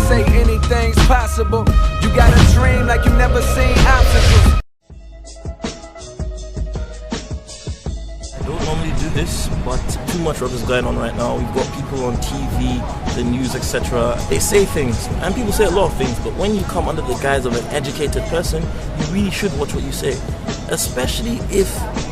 say anything's possible. You gotta dream like you never seen obstacles. I don't normally do this, but too much rubbish is going on right now. We've got people on TV, the news, etc. They say things, and people say a lot of things, but when you come under the guise of an educated person, you really should watch what you say, especially if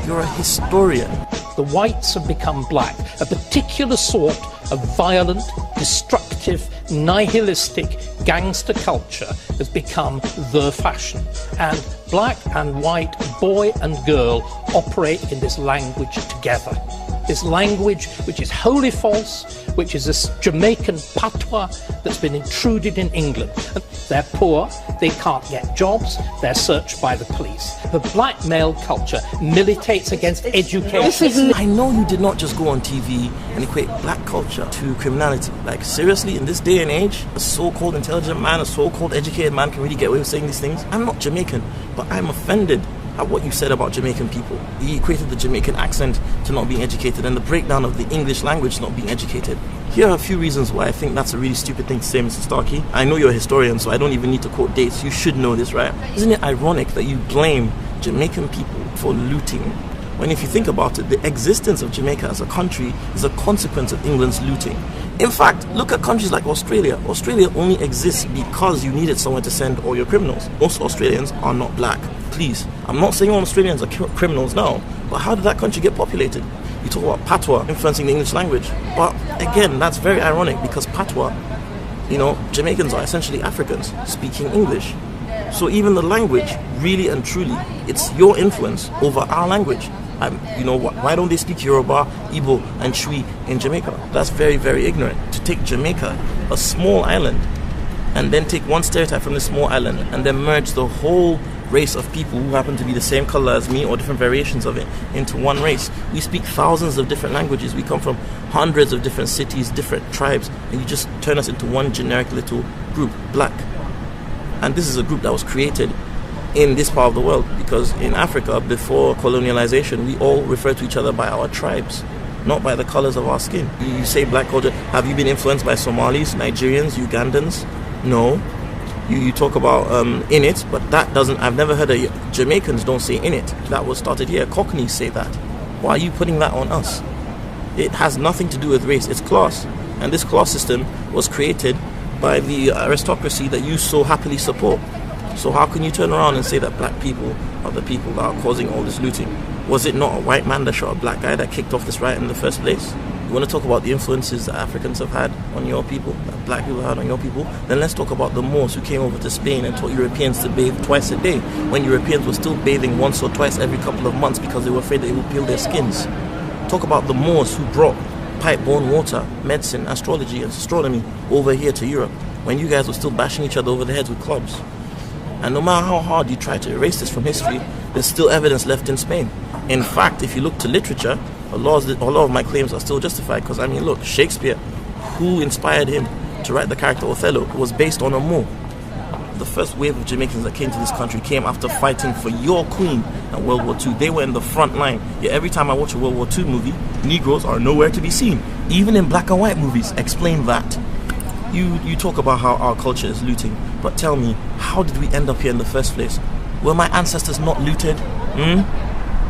you're a historian. The whites have become black. A particular sort of violent, destructive, nihilistic gangster culture has become the fashion. And black and white, boy and girl operate in this language together. This language which is wholly false, which is this Jamaican patois that's been intruded in England. And they're poor, they can't get jobs, they're searched by the police. The black male culture militates against education. I know you did not just go on TV and equate black culture to criminality. Like, seriously, in this day and age, a so-called intelligent man, a so-called educated man can really get away with saying these things? I'm not Jamaican, but I'm offended at what you said about Jamaican people. You equated the Jamaican accent to not being educated and the breakdown of the English language not being educated. Here are a few reasons why I think that's a really stupid thing to say, Mr. Starkey. I know you're a historian, so I don't even need to quote dates. You should know this, right? Isn't it ironic that you blame Jamaican people for looting, when if you think about it, the existence of Jamaica as a country is a consequence of England's looting? In fact, look at countries like Australia. Australia only exists because you needed somewhere to send all your criminals. Most Australians are not black. Please, I'm not saying all Australians are criminals now, but how did that country get populated? You talk about patois influencing the English language, but again, that's very ironic because patois, you know, Jamaicans are essentially Africans speaking English. So even the language, really and truly, it's your influence over our language. You know, why don't they speak Yoruba, Igbo, and Twi in Jamaica? That's very, very ignorant. To take Jamaica, a small island, and then take one stereotype from this small island, and then merge the whole race of people who happen to be the same color as me or different variations of it into one race. We speak thousands of different languages. We come from hundreds of different cities, different tribes, and you just turn us into one generic little group, black. And this is a group that was created in this part of the world, because in Africa, before colonialization, we all refer to each other by our tribes, not by the colors of our skin. You say black culture, have you been influenced by Somalis, Nigerians, Ugandans? No. You talk about in it, but that doesn't, I've never heard of Jamaicans don't say in it. That was started here. Cockneys say that. Why are you putting that on us? It has nothing to do with race, it's class. And this class system was created by the aristocracy that you so happily support. So how can you turn around and say that black people are the people that are causing all this looting? Was it not a white man that shot a black guy that kicked off this riot in the first place? You want to talk about the influences that Africans have had on your people, that black people have had on your people? Then let's talk about the Moors who came over to Spain and taught Europeans to bathe twice a day, when Europeans were still bathing once or twice every couple of months because they were afraid they would peel their skins. Talk about the Moors who brought pipe-borne water, medicine, astrology and astronomy over here to Europe, when you guys were still bashing each other over the heads with clubs. And no matter how hard you try to erase this from history, there's still evidence left in Spain. In fact, if you look to literature, a lot of my claims are still justified, because I mean, look, Shakespeare, who inspired him to write the character Othello, was based on a Moor. The first wave of Jamaicans that came to this country came after fighting for your queen in World War II. They were in the front line. Yet every time I watch a World War II movie, Negroes are nowhere to be seen. Even in black and white movies, explain that. You talk about how our culture is looting, but tell me, how did we end up here in the first place? Were my ancestors not looted?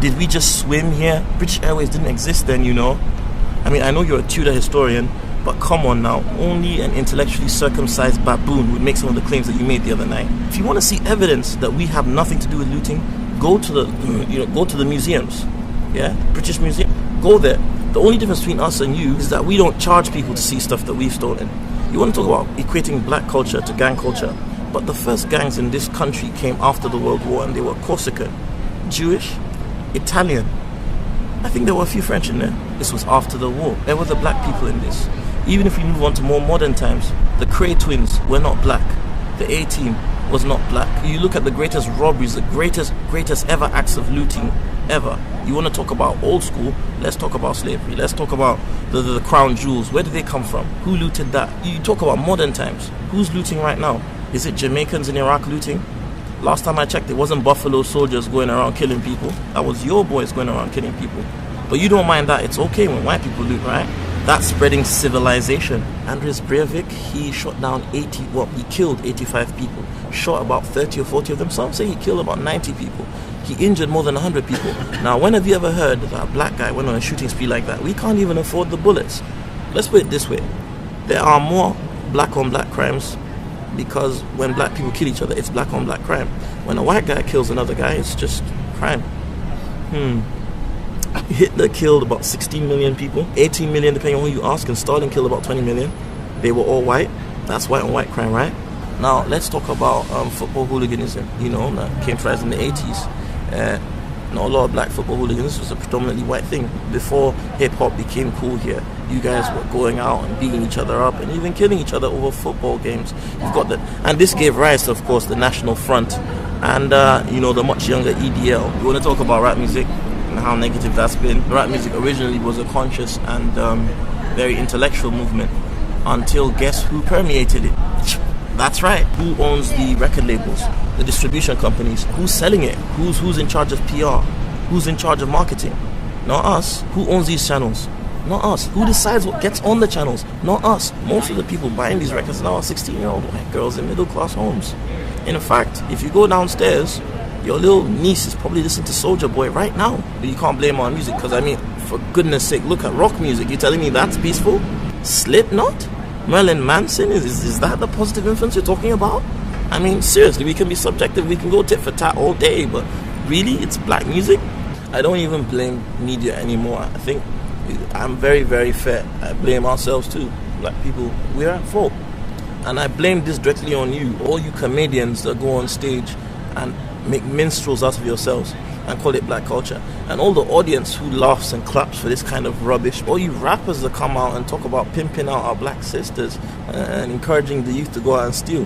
Did we just swim here? British Airways didn't exist then, you know. I mean, I know you're a Tudor historian, but come on now, only an intellectually circumcised baboon would make some of the claims that you made the other night. If you want to see evidence that we have nothing to do with looting, go to the museums. Yeah, British Museum. Go there. The only difference between us and you is that we don't charge people to see stuff that we've stolen. You want to talk about equating black culture to gang culture, but the first gangs in this country came after the World War, and they were Corsican, Jewish, Italian. I think there were a few French in there. This was after the war. There were the black people in this. Even if we move on to more modern times, the Cray twins were not black. The A-Team was not black. You look at the greatest robberies, the greatest ever acts of looting ever. You want to talk about old school, let's talk about slavery. Let's talk about the crown jewels. Where did they come from? Who looted that? You talk about modern times. Who's looting right now? Is it Jamaicans in Iraq looting? Last time I checked, it wasn't Buffalo soldiers going around killing people. That was your boys going around killing people. But you don't mind that. It's okay when white people loot, right? That's spreading civilization. Andres Breivik, he shot down he killed 85 people, shot about 30 or 40 of them. Some say he killed about 90 people. He injured more than 100 people. Now, when have you ever heard that a black guy went on a shooting spree like that? We can't even afford the bullets. Let's put it this way. There are more black on black crimes because when black people kill each other, it's black on black crime. When a white guy kills another guy, it's just crime. Hitler killed about 16 million people, 18 million depending on who you ask, and Stalin killed about 20 million. They were all white. That's white on white crime, right? Now let's talk about football hooliganism. That came to rise in the 80s. A lot of black football hooligans was a predominantly white thing. Before hip-hop became cool here, you guys were going out and beating each other up and even killing each other over football games. You've got that, and this gave rise to, of course, the National Front and the much younger EDL. You want to talk about rap music and how negative that's been? Rap music originally was a conscious and very intellectual movement until guess who permeated it? That's right. Who owns the record labels, the distribution companies? Who's selling it? Who's in charge of PR? Who's in charge of marketing? Not us. Who owns these channels? Not us. Who decides what gets on the channels? Not us. Most of the people buying these records now are 16-year-old white girls in middle-class homes. In fact, if you go downstairs, your little niece is probably listening to Soulja Boy right now. But you can't blame her on music because, for goodness sake, look at rock music. You're telling me that's peaceful? Slipknot? Marilyn Manson? Is that the positive influence you're talking about? Seriously, we can be subjective. We can go tit for tat all day. But really, it's black music? I don't even blame media anymore. I think I'm very, very fair. I blame ourselves too. Black people, we're at fault. And I blame this directly on you. All you comedians that go on stage and make minstrels out of yourselves and call it black culture, and all the audience who laughs and claps for this kind of rubbish, all you rappers that come out and talk about pimping out our black sisters and encouraging the youth to go out and steal.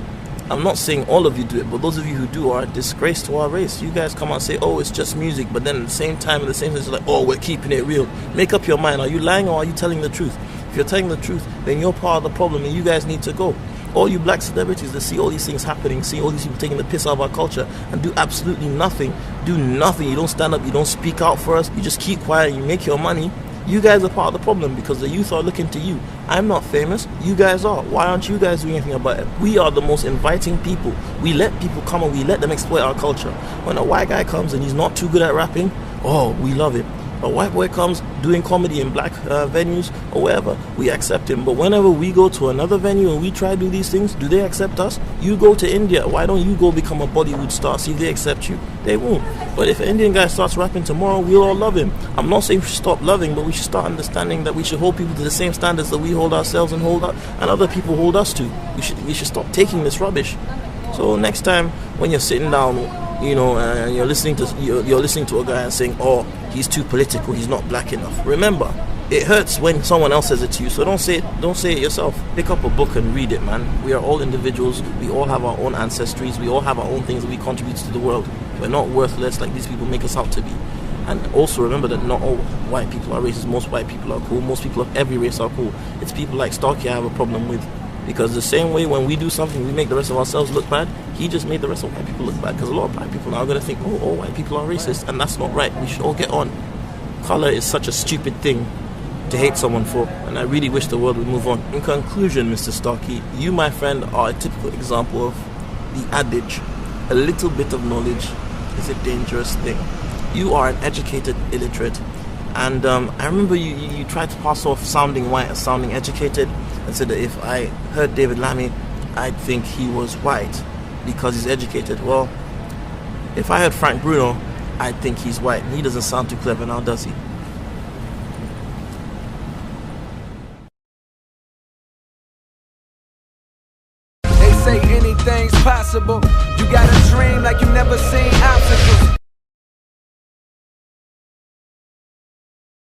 I'm not saying all of you do it, but those of you who do are a disgrace to our race. You guys come out and say, oh, it's just music, but then at the same time, it's like, oh, we're keeping it real. Make up your mind. Are you lying or are you telling the truth? If you're telling the truth, then you're part of the problem and you guys need to go. All you black celebrities that see all these things happening, see all these people taking the piss out of our culture and do absolutely nothing, do nothing. You don't stand up, you don't speak out for us, you just keep quiet, you make your money. You guys are part of the problem because the youth are looking to you. I'm not famous, you guys are. Why aren't you guys doing anything about it? We are the most inviting people. We let people come and we let them exploit our culture. When a white guy comes and he's not too good at rapping, oh, we love it. A white boy comes doing comedy in black venues or wherever, we accept him. But whenever we go to another venue and we try to do these things, do they accept us? You go to India, why don't you go become a Bollywood star? See if they accept you. They won't. But if an Indian guy starts rapping tomorrow, we'll all love him. I'm not saying we should stop loving, but we should start understanding that we should hold people to the same standards that we hold ourselves and other people hold us to. We should stop taking this rubbish. So next time when you're sitting down, and you're listening to a guy and saying, oh, he's too political, he's not black enough. Remember, it hurts when someone else says it to you, so don't say it yourself. Pick up a book and read it, man. We are all individuals, we all have our own ancestries, we all have our own things that we contribute to the world. We're not worthless like these people make us out to be. And also remember that not all white people are racist. Most white people are cool. Most people of every race are cool. It's people like Starkey I have a problem with. Because the same way when we do something, we make the rest of ourselves look bad, he just made the rest of white people look bad. Because a lot of black people now are going to think, oh, all white people are racist. And that's not right. We should all get on. Color is such a stupid thing to hate someone for. And I really wish the world would move on. In conclusion, Mr. Starkey, you, my friend, are a typical example of the adage, a little bit of knowledge is a dangerous thing. You are an educated illiterate. And I remember you tried to pass off sounding white as sounding educated and said that if I heard David Lammy, I'd think he was white because he's educated. Well, if I heard Frank Bruno, I'd think he's white. He doesn't sound too clever now, does he? They say anything's possible. You gotta dream like you never seen obstacles.